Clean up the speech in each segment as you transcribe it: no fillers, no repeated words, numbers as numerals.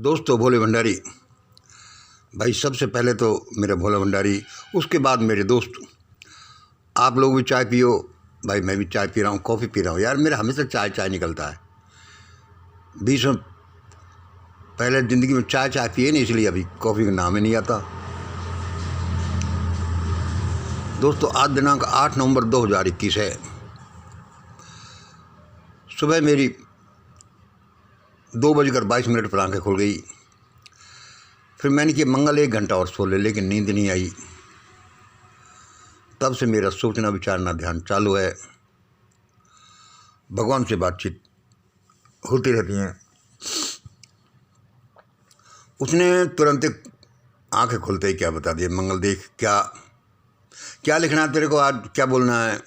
दोस्तों भोले भंडारी भाई, सबसे पहले तो मेरे भोला भंडारी, उसके बाद मेरे दोस्त। आप लोग भी चाय पियो भाई, मैं भी चाय पी रहा हूँ, कॉफ़ी पी रहा हूँ। यार मेरा हमेशा चाय चाय निकलता है। बीच में पहले ज़िंदगी में चाय चाय पिए नहीं, इसलिए अभी कॉफ़ी का नाम ही नहीं आता। दोस्तों आज दिनांक 8 नवंबर 2021 है। सुबह मेरी 2:22 पर आँखें खुल गई। फिर मैंने कि मंगल 1 घंटा और सो ले, लेकिन नींद नहीं आई। तब से मेरा सोचना विचारना ध्यान चालू है। भगवान से बातचीत होती रहती हैं। उसने तुरंत आंखें खुलते ही क्या बता दिया, मंगल देख क्या क्या लिखना है तेरे को, आज क्या बोलना है।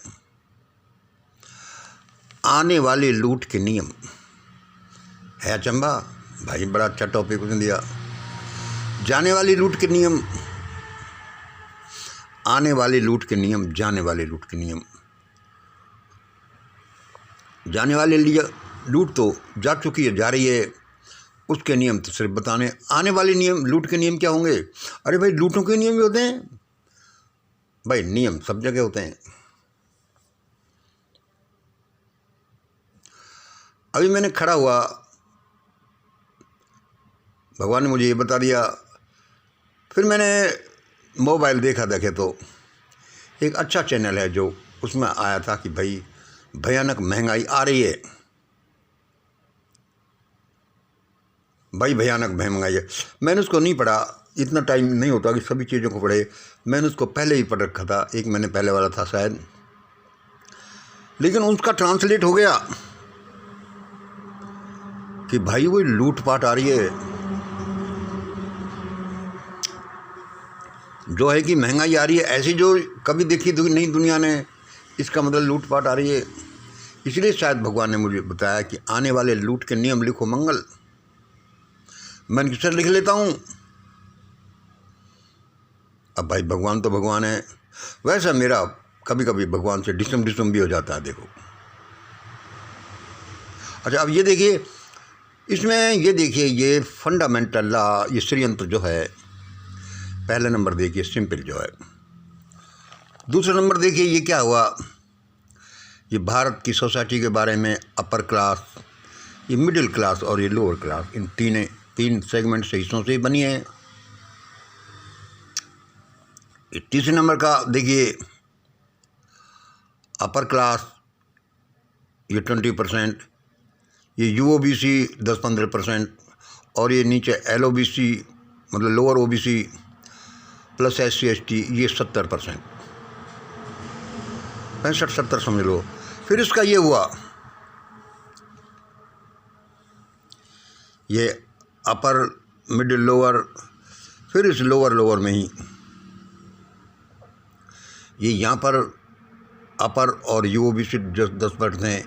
आने वाले लूट के नियम है अचंबा भाई, बड़ा अच्छा टॉपिक उसने दिया। जाने वाली लूट के नियम, आने वाले लूट के नियम, जाने वाले लूट के नियम। जाने वाले लिए लूट तो जा चुकी है, जा रही है, उसके नियम तो सिर्फ बताने। आने वाले नियम, लूट के नियम क्या होंगे? अरे भाई लूटों के नियम भी होते हैं भाई, नियम सब जगह होते हैं। अभी मैंने खड़ा हुआ, भगवान ने मुझे ये बता दिया। फिर मैंने मोबाइल देखा तो एक अच्छा चैनल है जो उसमें आया था कि भाई भयानक महंगाई आ रही है, भाई भयानक महंगाई है। मैंने उसको नहीं पढ़ा, इतना टाइम नहीं होता कि सभी चीज़ों को पढ़े। मैंने उसको पहले ही पढ़ रखा था, एक मैंने पहले वाला था शायद, लेकिन उसका ट्रांसलेट हो गया कि भाई वो लूटपाट आ रही है, जो है कि महंगाई आ रही है ऐसी जो कभी देखी नहीं दुनिया ने। इसका मतलब लूटपाट आ रही है। इसलिए शायद भगवान ने मुझे बताया कि आने वाले लूट के नियम लिखो मंगल। मैंने सर लिख लेता हूँ। अब भाई भगवान तो भगवान है, वैसा मेरा कभी कभी भगवान से डिसम भी हो जाता है। देखो अच्छा, अब ये देखिए, इसमें ये देखिए, ये फंडामेंटल लॉ, ये षड्यंत्र जो है, पहला नंबर देखिए सिंपल जो है। दूसरा नंबर देखिए ये क्या हुआ, ये भारत की सोसाइटी के बारे में अपर क्लास, ये मिडिल क्लास और ये लोअर क्लास, इन तीन सेगमेंट से हिस्सों से बनी है। तीसरे नंबर का देखिए अपर क्लास, ये 20%, ये UOBC 10-15%, और ये नीचे LOBC मतलब लोअर OBC प्लस SC/ST ये 70%, 65-70 समझ लो। फिर इसका ये हुआ, ये अपर मिडिल लोअर, फिर इस लोअर में ही ये यहाँ पर अपर और UOBC 10% हैं।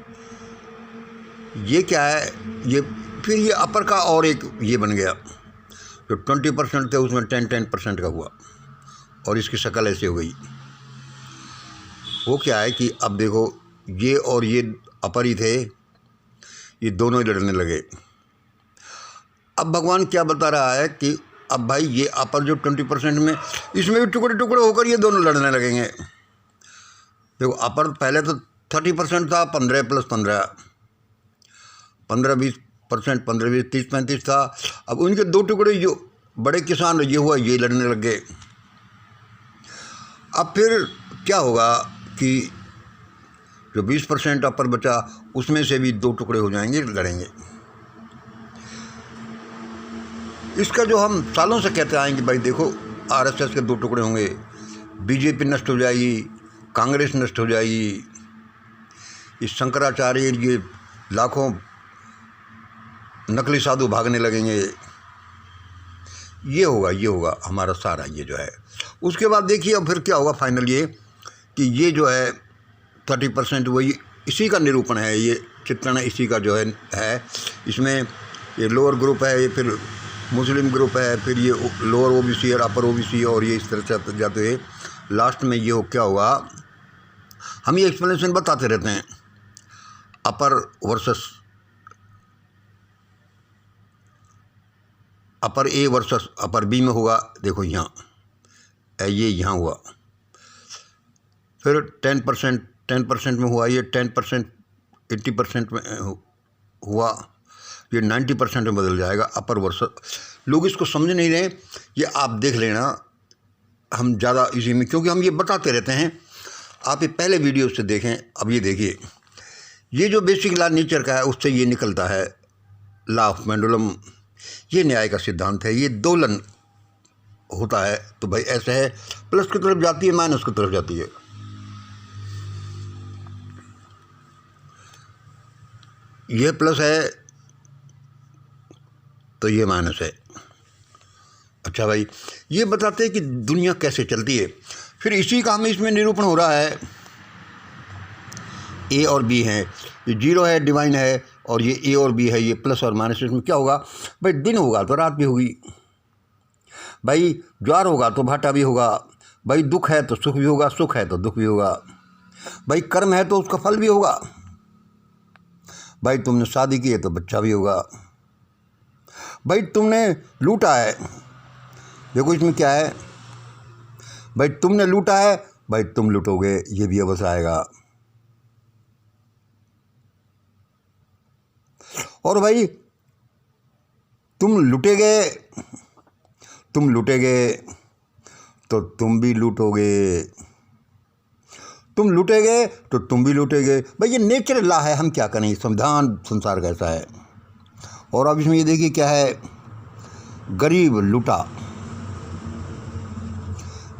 ये क्या है, ये फिर ये अपर का और एक ये बन गया, जो 20% थे उसमें 10% का हुआ, और इसकी शक्ल ऐसे हो गई। वो क्या है कि अब देखो, ये और ये अपर ही थे, ये दोनों ही लड़ने लगे। अब भगवान क्या बता रहा है कि अब भाई ये अपर जो 20% में, इसमें भी टुकड़े टुकड़े होकर ये दोनों लड़ने लगेंगे। देखो अपर पहले तो 30% था, 15 + 15, 15-20%, 15-20, 30-35 था। अब उनके दो टुकड़े, जो बड़े किसान ये हुआ, ये लड़ने लग गए। अब फिर क्या होगा कि जो 20% अपर बचा, उसमें से भी 2 टुकड़े हो जाएंगे, लड़ेंगे। इसका जो हम सालों से कहते आए कि भाई देखो RSS के 2 टुकड़े होंगे, BJP नष्ट हो जाएगी, कांग्रेस नष्ट हो जाएगी, इस शंकराचार्य ये लाखों नकली साधु भागने लगेंगे, ये होगा हमारा सारा ये जो है। उसके बाद देखिए अब फिर क्या होगा फाइनल, ये कि ये जो है 30% वही इसी का निरूपण है, ये चित्रण इसी का जो है। इसमें ये लोअर ग्रुप है, ये फिर मुस्लिम ग्रुप है, फिर ये लोअर OBC और अपर OBC, और ये इस तरह से जाते हैं। लास्ट में ये हो क्या होगा, हम ये एक्सप्लेनेशन बताते रहते हैं, upper versus upper A versus upper B में होगा। देखो यहाँ ये यहाँ हुआ, फिर 10% में हुआ, ये 10% 80% में हुआ, ये 90% में बदल जाएगा। अपर वर्सेस, लोग इसको समझ नहीं रहे। ये आप देख लेना, हम ज़्यादा इसी में, क्योंकि हम ये बताते रहते हैं, आप ये पहले वीडियो से देखें। अब ये देखिए, ये जो बेसिक लॉ नेचर का है उससे ये निकलता है लॉ ऑफ पेंडुलम। ये न्याय का सिद्धांत है। ये दोलन होता है तो भाई ऐसे है, प्लस की तरफ जाती है, माइनस की तरफ जाती है। ये प्लस है तो ये माइनस है। अच्छा भाई, ये बताते हैं कि दुनिया कैसे चलती है। फिर इसी का हमें इसमें निरूपण हो रहा है। ए और बी हैं, ये जीरो है, डिवाइन है, और ये ए और बी है, ये प्लस और माइनस। इसमें क्या होगा भाई, दिन होगा तो रात भी होगी भाई, ज्वार होगा तो भाटा भी होगा भाई, दुख है तो सुख भी होगा, सुख है तो दुख भी होगा भाई, कर्म है तो उसका फल भी होगा भाई, तुमने शादी की है तो बच्चा भी होगा भाई, तुमने लूटा है, देखो इसमें क्या है भाई, तुमने लूटा है भाई, तुम लूटोगे, ये भी अवश्य आएगा। और भाई तुम लूटेगे तो तुम भी लूटोगे, तुम लूटेगे तो तुम भी लूटेगे भाई, ये नेचुरल लॉ है। हम क्या करें, संविधान संसार का ऐसा है। और अब इसमें ये देखिए क्या है, गरीब लूटा,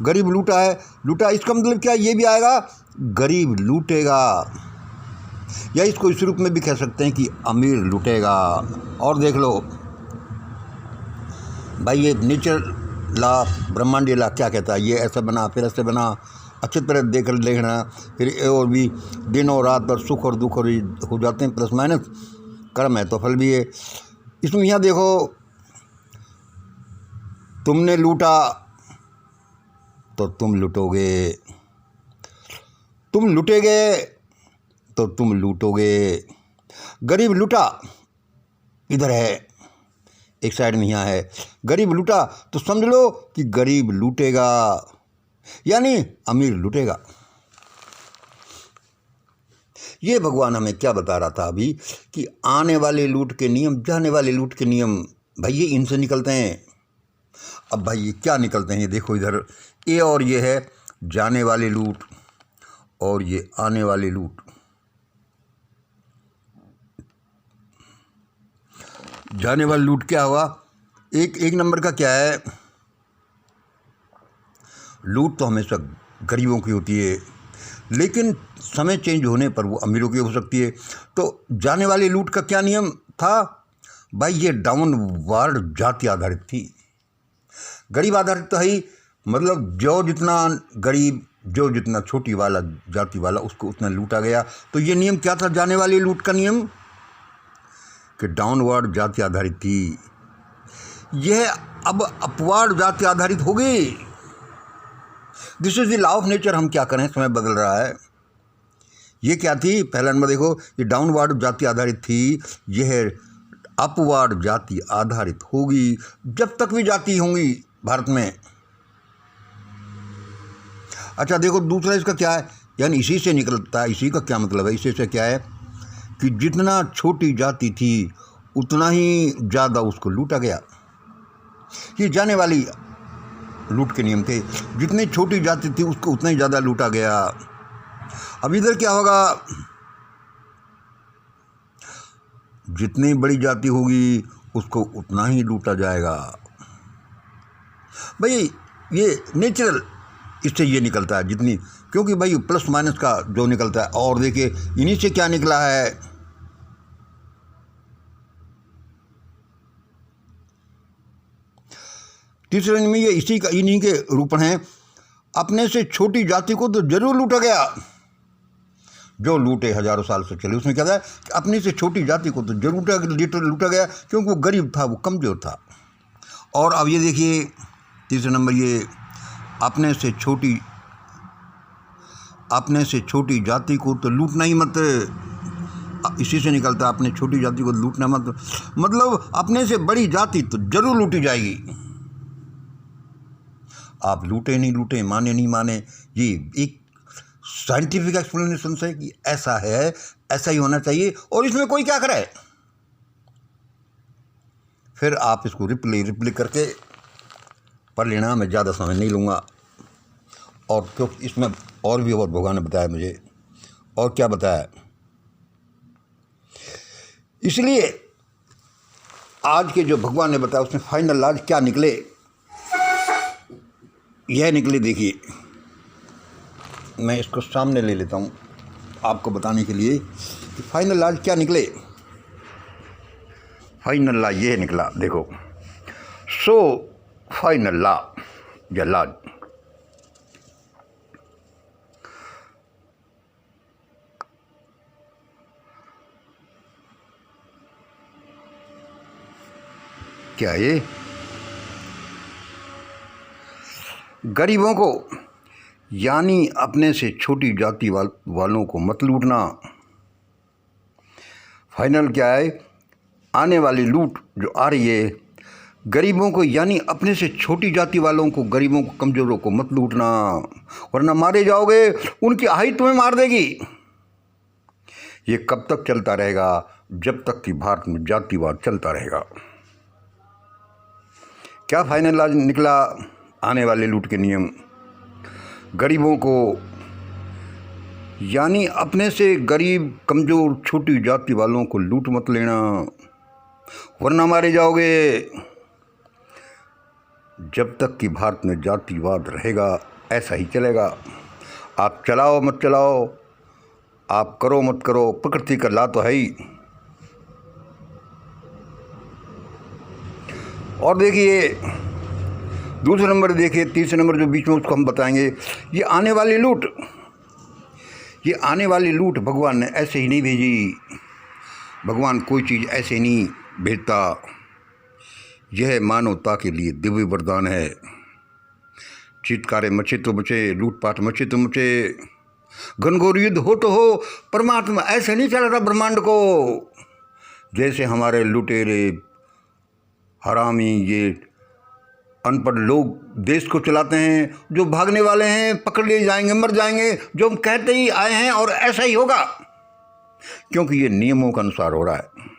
गरीब लूटा है, लूटा, इसका मतलब क्या, ये भी आएगा गरीब लूटेगा, या इसको इस रूप में भी कह सकते हैं कि अमीर लूटेगा। और देख लो भाई, ये नेचर लॉ, ब्रह्मांडीय लॉ क्या कहता है, ये ऐसा बना फिर ऐसे बना, अच्छी तरह देखना। फिर ए और बी, दिन और रात पर सुख और दुख और हो जाते हैं, प्लस माइनस, कर्म है तो फल भी है। इसमें यहाँ देखो, तुमने लूटा तो तुम लूटोगे, तुम लूटेगे तो तुम लूटोगे। गरीब लूटा इधर है, एक साइड में यहाँ है, गरीब लूटा तो समझ लो कि गरीब लूटेगा, यानी अमीर लूटेगा। ये भगवान हमें क्या बता रहा था अभी, कि आने वाले लूट के नियम, जाने वाले लूट के नियम भाई, ये इनसे निकलते हैं। अब भाई ये क्या निकलते हैं, ये देखो इधर ए और ये है जाने वाले लूट, और ये आने वाले लूट। जाने वाले लूट क्या हुआ, एक नंबर का क्या है, लूट तो हमेशा गरीबों की होती है, लेकिन समय चेंज होने पर वो अमीरों की हो सकती है। तो जाने वाली लूट का क्या नियम था भाई, ये डाउनवर्ड जाति आधारित थी। गरीब आधारित तो है ही, मतलब जो जितना गरीब, जो जितना छोटी वाला जाति वाला, उसको उतना लूटा गया। तो ये नियम क्या था, जाने वाली लूट का नियम, कि डाउनवर्ड जाति आधारित थी। यह अब अपवार्ड जाति आधारित हो गई। This is the law of nature. हम क्या करें, समय बदल रहा है। ये क्या थी, पहला नंबर देखो, ये डाउनवर्ड जाति आधारित थी, यह अपवार्ड जाति आधारित होगी, जब तक भी जाति होंगी भारत में। अच्छा देखो दूसरा इसका क्या है, यानी इसी से निकलता है। इसी का क्या मतलब है, इसी से क्या है कि जितना छोटी जाति थी उतना ही ज़्यादा उसको लूटा गया। ये जाने वाली लूट के नियम थे, जितनी छोटी जाति थी उसको उतना ही ज़्यादा लूटा गया। अब इधर क्या होगा, जितनी बड़ी जाति होगी उसको उतना ही लूटा जाएगा। भाई ये नेचुरल, इससे ये निकलता है जितनी, क्योंकि भाई प्लस माइनस का जो निकलता है। और देखिए इन्हीं से क्या निकला है, तीसरे में ये इसी का, इन्हीं के रूपण हैं। अपने से छोटी जाति को तो जरूर लूटा गया, जो लूटे हजारों साल से चले। उसमें क्या था, अपने से छोटी जाति को तो जरूर लूटा गया, क्योंकि वो गरीब था, वो कमजोर था। और अब ये देखिए तीसरे नंबर, ये अपने से छोटी जाति को तो लूटना ही मत। इसी से निकलता है, अपने छोटी जाति को लूटना मत, मतलब अपने से बड़ी जाति तो जरूर लूटी जाएगी। आप लूटे नहीं लूटे, माने नहीं माने, ये एक साइंटिफिक एक्सप्लेनेशन है कि ऐसा है, ऐसा ही होना चाहिए, और इसमें कोई क्या करे। फिर आप इसको रिप्ले करके पढ़ लेना, मैं ज़्यादा समय नहीं लूँगा। और क्योंकि इसमें और भी बहुत भगवान ने बताया मुझे, और क्या बताया, इसलिए आज के जो भगवान ने बताया उसमें फाइनल आज क्या निकले, यह निकले। देखिए, मैं इसको सामने ले लेता हूँ आपको बताने के लिए कि फाइनल आज क्या निकले। फाइनल लॉ ये निकला, देखो। सो फाइनल लॉ या लॉ, क्या ये, गरीबों को यानी अपने से छोटी जाति वालों को मत लूटना। फाइनल क्या है, आने वाली लूट जो आ रही है, गरीबों को यानी अपने से छोटी जाति वालों को, गरीबों को, कमज़ोरों को मत लूटना, वरना मारे जाओगे, उनकी आही तुम्हें मार देगी। ये कब तक चलता रहेगा, जब तक कि भारत में जातिवाद चलता रहेगा। क्या फाइनल आज निकला, आने वाले लूट के नियम, गरीबों को यानी अपने से गरीब, कमज़ोर, छोटी जाति वालों को लूट मत लेना, वरना मारे जाओगे। जब तक कि भारत में जातिवाद रहेगा ऐसा ही चलेगा। आप चलाओ मत चलाओ, आप करो मत करो, प्रकृति का ला तो है ही। और देखिए दूसरे नंबर, देखिए तीसरे नंबर जो बीच में उसको हम बताएंगे, ये आने वाली लूट, ये आने वाली लूट भगवान ने ऐसे ही नहीं भेजी। भगवान कोई चीज़ ऐसे नहीं भेजता, यह मानवता के लिए दिव्य वरदान है। चित्कारे मचे तो मचे, लूटपाट मचे तो मचे, घनघोर युद्ध हो तो हो, परमात्मा ऐसे नहीं चला था ब्रह्मांड को जैसे हमारे लुटेरे, हरामी, ये अनपढ़ लोग देश को चलाते हैं, जो भागने वाले हैं, पकड़ लिए जाएंगे, मर जाएंगे, जो हम कहते ही आए हैं और ऐसा ही होगा, क्योंकि ये नियमों के अनुसार हो रहा है।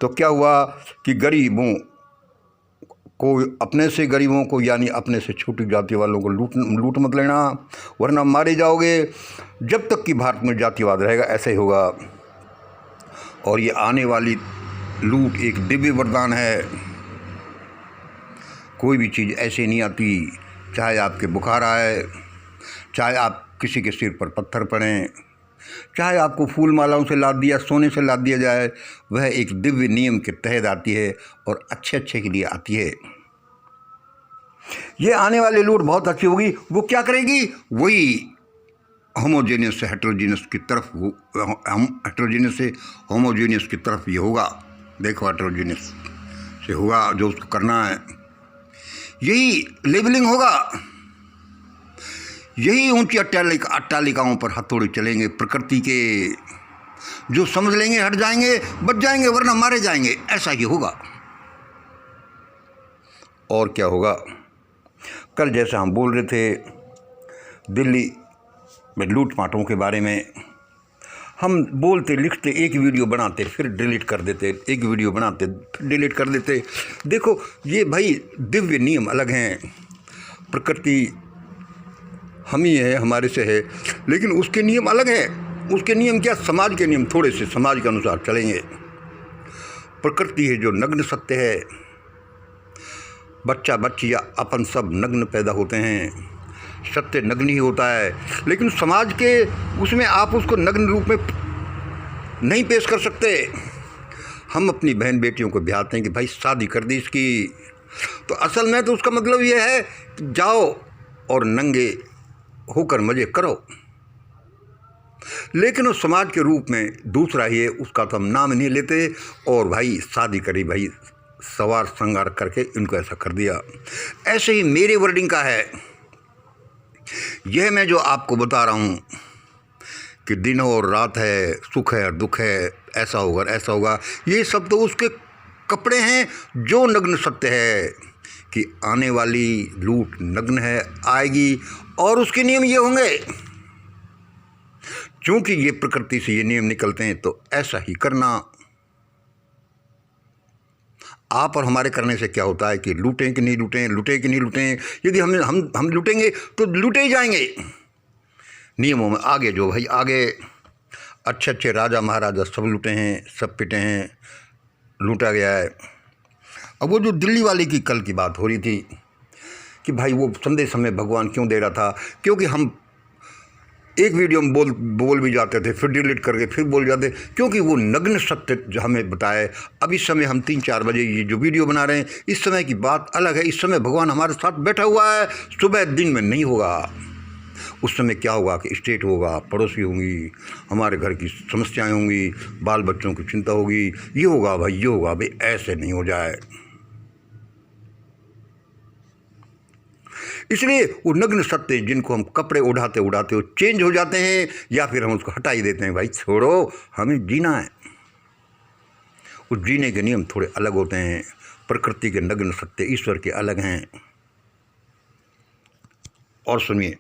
तो क्या हुआ कि गरीबों को, अपने से गरीबों को यानी अपने से छोटी जाति वालों को लूट मत लेना, वरना मारे जाओगे। जब तक कि भारत में जातिवाद रहेगा ऐसा ही होगा। और ये आने वाली लूट एक दिव्य वरदान है। कोई भी चीज़ ऐसे नहीं आती, चाहे आपके बुखार आए, चाहे आप किसी के सिर पर पत्थर पड़ें, चाहे आपको फूल मालाओं से लाद दिया, सोने से लाद दिया जाए, वह एक दिव्य नियम के तहत आती है और अच्छे के लिए आती है। ये आने वाली लूट बहुत अच्छी होगी। वो क्या करेगी, वही होमोजेनियस से हेट्रोजीनियस की तरफ, हेट्रोजीनियस से होमोजेनियस की तरफ ये होगा। देखो हेट्रोजीनियस से होगा जो उसको करना है, यही लेबलिंग होगा, यही ऊंची अट्टालिकाओं पर हथौड़े चलेंगे प्रकृति के। जो समझ लेंगे हट जाएंगे, बच जाएंगे, वरना मारे जाएंगे, ऐसा ही होगा। और क्या होगा, कल जैसा हम बोल रहे थे दिल्ली में लूटपाटों के बारे में, हम बोलते लिखते, एक वीडियो बनाते फिर डिलीट कर देते, एक वीडियो बनाते फिर डिलीट कर देते। देखो ये भाई दिव्य नियम अलग हैं, प्रकृति हम ही है, हमारे से है, लेकिन उसके नियम अलग हैं। उसके नियम क्या, समाज के नियम थोड़े से समाज के अनुसार चलेंगे। प्रकृति है जो नग्न सत्य है, बच्चा बच्चियाँ अपन सब नग्न पैदा होते हैं, सत्य नग्न ही होता है, लेकिन समाज के उसमें आप उसको नग्न रूप में नहीं पेश कर सकते। हम अपनी बहन बेटियों को ब्याहते हैं कि भाई शादी कर दी इसकी, तो असल में तो उसका मतलब ये है कि जाओ और नंगे होकर मज़े करो, लेकिन उस समाज के रूप में दूसरा ही है, उसका तो हम नाम नहीं लेते। और भाई शादी करी, भाई सवार श्रृंगार करके इनको ऐसा कर दिया। ऐसे ही मेरे वर्डिंग का है, यह मैं जो आपको बता रहा हूँ, कि दिन और रात है, सुख है और दुख है, ऐसा होगा ऐसा होगा। ये सब तो उसके कपड़े हैं जो नग्न सत्य है कि आने वाली लूट नग्न है, आएगी और उसके नियम ये होंगे। क्योंकि ये प्रकृति से ये नियम निकलते हैं तो ऐसा ही करना। आप और हमारे करने से क्या होता है कि लूटें कि नहीं लूटें, लूटें कि नहीं लूटें। यदि हम लूटेंगे तो लूटे ही जाएंगे। नियमों में आगे जो भाई आगे अच्छे अच्छे राजा महाराजा सब लूटे हैं, सब पिटे हैं, लूटा गया है। अब वो जो दिल्ली वाले की कल की बात हो रही थी कि भाई वो संदेश हमें भगवान क्यों दे रहा था, क्योंकि हम एक वीडियो में बोल भी जाते थे, फिर डिलीट करके फिर बोल जाते, क्योंकि वो नग्न सत्य जो हमें बताए। अब इस समय हम 3-4 बजे ये जो वीडियो बना रहे हैं, इस समय की बात अलग है। इस समय भगवान हमारे साथ बैठा हुआ है। सुबह दिन में नहीं होगा। उस समय क्या होगा कि स्टेट होगा, पड़ोसी होंगी, हमारे घर की समस्याएं होंगी, बाल बच्चों की चिंता होगी, ये होगा भाई, ये होगा भाई। ऐसे नहीं हो जाए। इसलिए वो नग्न सत्य जिनको हम कपड़े उड़ाते उड़ाते वो चेंज हो जाते हैं, या फिर हम उसको हटा ही देते हैं। भाई छोड़ो, हमें जीना है। उस जीने के नियम थोड़े अलग होते हैं। प्रकृति के नग्न सत्य ईश्वर के अलग हैं। और सुनिए,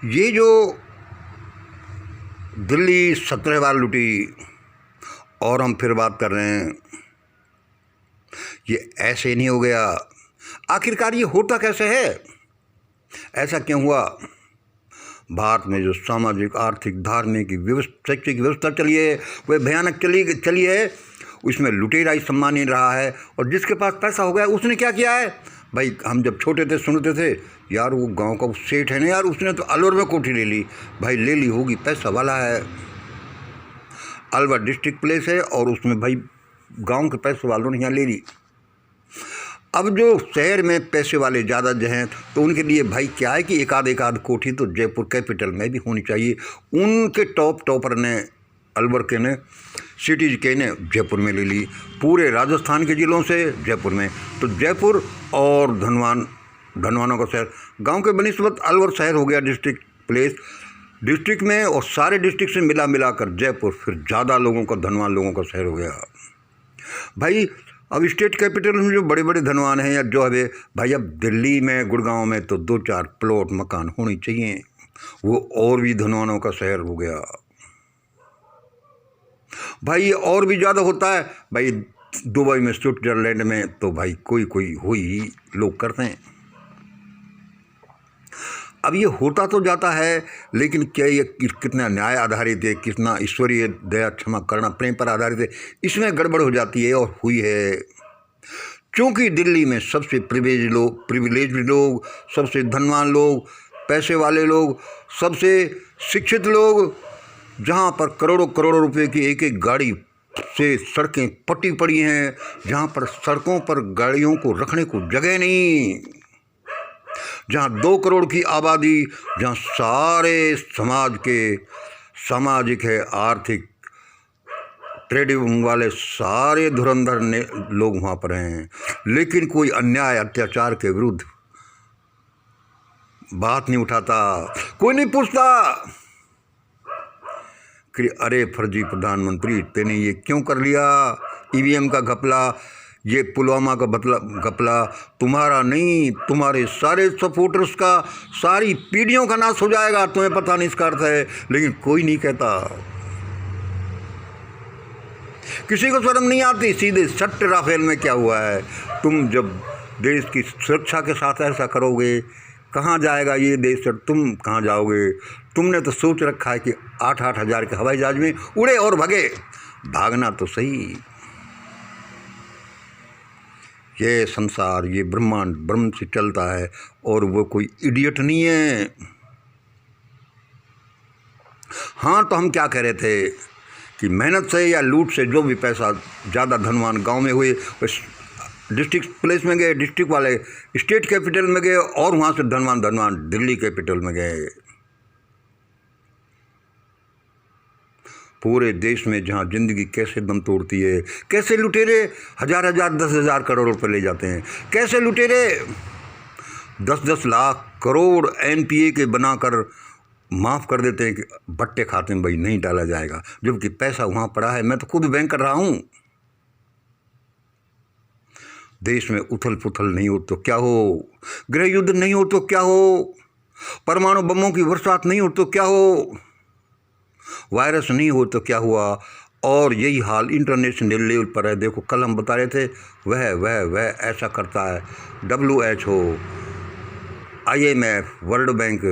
ये जो दिल्ली 17 बार लूटी और हम फिर बात कर रहे हैं, ये ऐसे नहीं हो गया। आखिरकार ये होता कैसे है, ऐसा क्यों हुआ? भारत में जो सामाजिक, आर्थिक, धार्मिक, शैक्षिक व्यवस्था चली है वह भयानक चली है। उसमें लुटेराई सम्मानित रहा है। और जिसके पास पैसा हो गया उसने क्या किया है भाई? हम जब छोटे थे सुनते थे, यार वो गांव का सेठ है ना यार, उसने तो अलवर में कोठी ले ली। भाई ले ली होगी, पैसा वाला है। अलवर डिस्ट्रिक्ट प्लेस है और उसमें भाई गांव के पैसे वालों ने यहाँ ले ली। अब जो शहर में पैसे वाले ज़्यादा जो हैं तो उनके लिए भाई क्या है कि एक आध कोठी तो जयपुर कैपिटल में भी होनी चाहिए। उनके टॉपर ने, अलवर के ने, सिटीज के ने जयपुर में ले ली। पूरे राजस्थान के ज़िलों से जयपुर में, तो जयपुर और धनवानों का शहर, गांव के बनिस्बत अलवर शहर हो गया डिस्ट्रिक्ट प्लेस। डिस्ट्रिक्ट में और सारे डिस्ट्रिक्ट से मिलाकर जयपुर फिर ज़्यादा लोगों का, धनवान लोगों का शहर हो गया। भाई अब स्टेट कैपिटल में जो बड़े बड़े धनवान हैं या जो है भाई, अब दिल्ली में, गुड़गांव में तो 2-4 प्लॉट मकान होनी चाहिए। वो और भी धनवानों का शहर हो गया। भाई ये और भी ज़्यादा होता है भाई दुबई में, स्विट्जरलैंड में तो भाई कोई ही लोग करते हैं। अब ये होता तो जाता है, लेकिन क्या ये कितना न्याय आधारित है, कितना ईश्वरीय दया क्षमा करना प्रेम पर आधारित है, इसमें गड़बड़ हो जाती है और हुई है। क्योंकि दिल्ली में सबसे प्रिविलेज लोग, सबसे धनवान लोग, पैसे वाले लोग, सबसे शिक्षित लोग, जहाँ पर करोड़ों रुपए की एक गाड़ी से सड़कें पट्टी पड़ी हैं, जहाँ पर सड़कों पर गाड़ियों को रखने को जगह नहीं, जहाँ 2 करोड़ की आबादी, जहाँ सारे समाज के सामाजिक है, आर्थिक, ट्रेडिंग वाले सारे धुरंधर लोग वहाँ पर हैं, लेकिन कोई अन्याय अत्याचार के विरुद्ध बात नहीं उठाता। कोई नहीं पूछता कि अरे फर्जी प्रधानमंत्री तेने ये क्यों कर लिया, ईवीएम का घपला, ये पुलवामा का घपला तुम्हारा नहीं, तुम्हारे सारे सपोर्टर्स का, सारी पीढ़ियों का नाश हो जाएगा, तुम्हें पता नहीं इसका अर्थ है। लेकिन कोई नहीं कहता, किसी को शर्म नहीं आती। सीधे सट राफेल में क्या हुआ है, तुम जब देश की सुरक्षा के साथ ऐसा करोगे, कहाँ जाएगा ये देश, तुम कहाँ जाओगे? तुमने तो सोच रखा है कि 8-8 हज़ार के हवाई जहाज में उड़े और भगे। भागना तो सही। ये संसार, ये ब्रह्मांड ब्रह्म से चलता है और वो कोई इडियट नहीं है। हाँ, तो हम क्या कह रहे थे कि मेहनत से या लूट से जो भी पैसा ज़्यादा धनवान गांव में हुए, डिस्ट्रिक्ट प्लेस में गए, डिस्ट्रिक्ट वाले स्टेट कैपिटल में गए, और वहाँ से धनवान दिल्ली कैपिटल में गए। पूरे देश में जहाँ ज़िंदगी कैसे दम तोड़ती है, कैसे लुटेरे 1000 10,000 करोड़ रुपए ले जाते हैं, कैसे लुटेरे 10-10 लाख करोड़ NPA के बनाकर माफ़ कर देते हैं कि बट्टे खाते में भाई नहीं डाला जाएगा, जबकि पैसा वहाँ पड़ा है। मैं तो खुद बैंक कर रहा हूँ। देश में उथल पुथल नहीं हो तो क्या हो, गृह युद्ध नहीं हो तो क्या हो, परमाणु बमों की बरसात नहीं हो तो क्या हो, वायरस नहीं हो तो क्या हुआ, और यही हाल इंटरनेशनल लेवल पर है। देखो कल हम बता रहे थे वह ऐसा करता है, WHO, IMF, वर्ल्ड बैंक,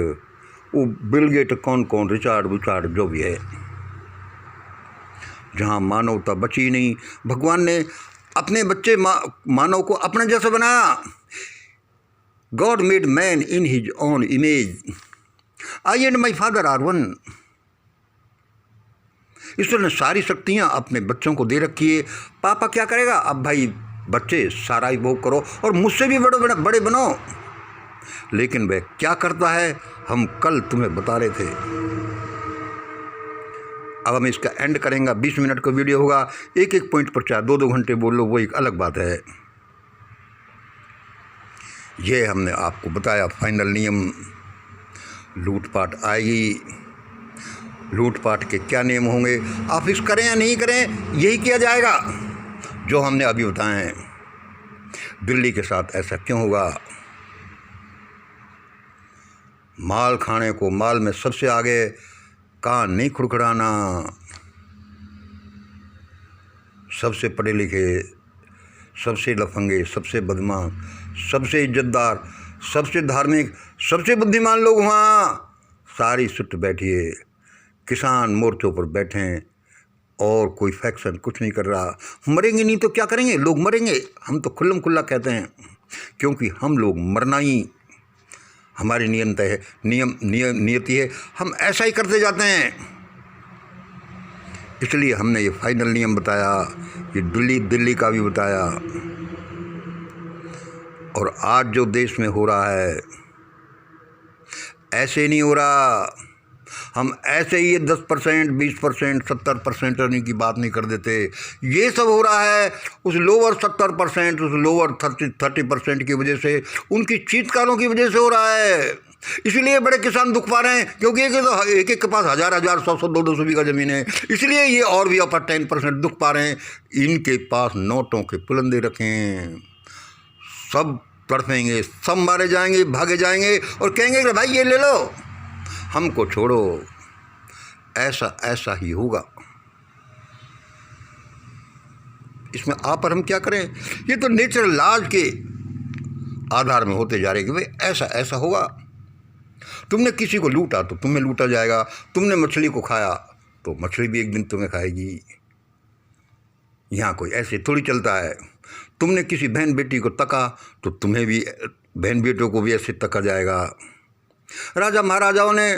वो बिल गेट, कौन रिचार्ड जो भी है, जहाँ मानवता बची नहीं। भगवान ने अपने बच्चे मानव को अपने जैसा बनाया। God made man in his own image, I and my father are one. ईश्वर ने सारी शक्तियाँ अपने बच्चों को दे रखी है। पापा क्या करेगा? अब भाई बच्चे सारा ही भोग करो और मुझसे भी बड़े बनो। लेकिन वह क्या करता है हम कल तुम्हें बता रहे थे। अब हम इसका एंड करेंगे। 20 मिनट का वीडियो होगा, एक पॉइंट पर 2-2 घंटे बोल लो, वो एक अलग बात है। ये हमने आपको बताया फाइनल नियम। लूटपाट आएगी, लूटपाट के क्या नियम होंगे, आप इस करें या नहीं करें, यही किया जाएगा जो हमने अभी बताए हैं। दिल्ली के साथ ऐसा क्यों होगा? माल खाने को माल में सबसे आगे, कान नहीं खुड़खड़ाना। सबसे पढ़े लिखे, सबसे लफंगे, सबसे बदमाश, सबसे इज्जतदार, सबसे धार्मिक, सबसे बुद्धिमान लोग वहाँ सारी सुट बैठिए। किसान मोर्चों पर बैठें और कोई फैक्शन कुछ नहीं कर रहा। मरेंगे नहीं तो क्या करेंगे? लोग मरेंगे, हम तो खुल्लम खुल्ला कहते हैं, क्योंकि हम लोग मरना ही हमारी नियति है। हम ऐसा ही करते जाते हैं। इसलिए हमने ये फाइनल नियम बताया, ये दिल्ली का भी बताया। और आज जो देश में हो रहा है ऐसे नहीं हो रहा। हम ऐसे ही 10%, 20%, 70% अर्निंग की बात नहीं कर देते। ये सब हो रहा है उस लोअर 70%, उस लोअर 30% की वजह से, उनकी चीतकारों की वजह से हो रहा है। इसलिए बड़े किसान दुख पा रहे हैं, क्योंकि एक के पास 1000, 100, 200 बीघा ज़मीन है। इसलिए ये और भी अपर 10% दुख पा रहे हैं। इनके पास नोटों के पुलंदे रखें, सब तड़पेंगे, सब मारे जाएंगे, भागे जाएंगे और कहेंगे कि भाई ये ले लो, हमको छोड़ो। ऐसा ही होगा। इसमें आप और हम क्या करें? ये तो नेचुरल लॉज के आधार में होते जा रहे कि भाई ऐसा होगा। तुमने किसी को लूटा तो तुम्हें लूटा जाएगा। तुमने मछली को खाया तो मछली भी एक दिन तुम्हें खाएगी। यहाँ कोई ऐसे थोड़ी चलता है। तुमने किसी बहन बेटी को तका तो तुम्हें भी, बहन बेटों को भी ऐसे तका जाएगा। राजा महाराजाओं ने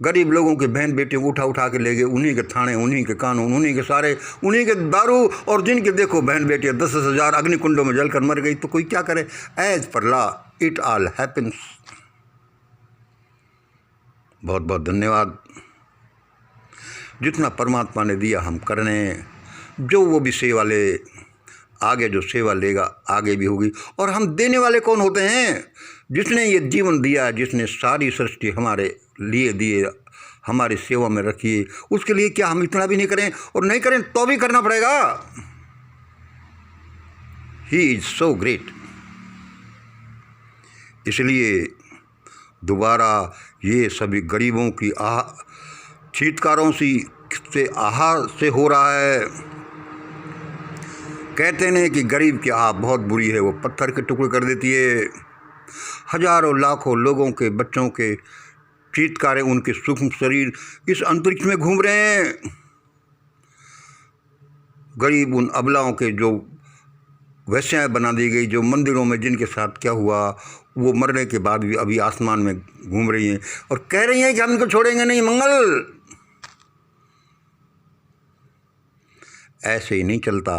गरीब लोगों के बहन बेटियों को उठा के ले गए। उन्हीं के थाने, उन्हीं के कानून, उन्हीं के सारे, उन्हीं के दारू, और जिनके देखो बहन बेटियाँ 10-10 हज़ार अग्निकुंडों में जलकर मर गई। तो कोई क्या करे? As per law it all happens. बहुत बहुत धन्यवाद। जितना परमात्मा ने दिया हम करने, जो वो भी सेवा ले, आगे जो सेवा लेगा आगे भी होगी। और हम देने वाले कौन होते हैं? जिसने ये जीवन दिया, जिसने सारी सृष्टि हमारे लिए दिए, हमारी सेवा में रखी, उसके लिए क्या हम इतना भी नहीं करें? और नहीं करें तो भी करना पड़ेगा। He is so great. इसलिए दोबारा ये सभी गरीबों की चीत्कारों से आहा से हो रहा है। कहते हैं कि गरीब की आह बहुत बुरी है, वो पत्थर के टुकड़े कर देती है। हजारों लाखों लोगों के बच्चों के चीत्कारें, उनके सूक्ष्म शरीर इस अंतरिक्ष में घूम रहे हैं। गरीब उन अबलाओं के जो वैश्याएँ बना दी गई, जो मंदिरों में जिनके साथ क्या हुआ, वो मरने के बाद भी अभी आसमान में घूम रही हैं और कह रही हैं कि हम इनको छोड़ेंगे नहीं। मंगल ऐसे ही नहीं चलता।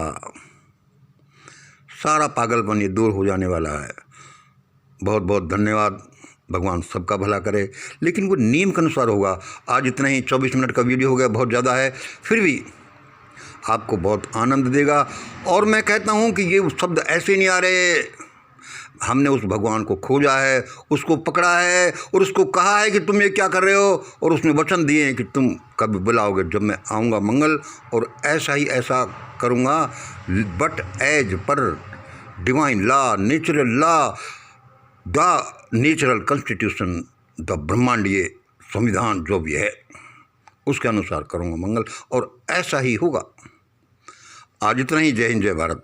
सारा पागलपन ये दूर हो जाने वाला है। बहुत बहुत धन्यवाद। भगवान सबका भला करे, लेकिन वो नियम के अनुसार होगा। आज इतना ही, 24 मिनट का वीडियो हो गया, बहुत ज़्यादा है, फिर भी आपको बहुत आनंद देगा। और मैं कहता हूँ कि ये शब्द ऐसे नहीं आ रहे। हमने उस भगवान को खोजा है, उसको पकड़ा है और उसको कहा है कि तुम ये क्या कर रहे हो, और उसने वचन दिए हैं कि तुम कभी बुलाओगे जब मैं आऊँगा मंगल, और ऐसा ही ऐसा करूँगा, but as per divine law, natural law, the natural constitution, the ब्रह्मांडीय संविधान जो भी है उसके अनुसार करूँगा मंगल, और ऐसा ही होगा। आज इतना ही। जय हिंद, जय भारत।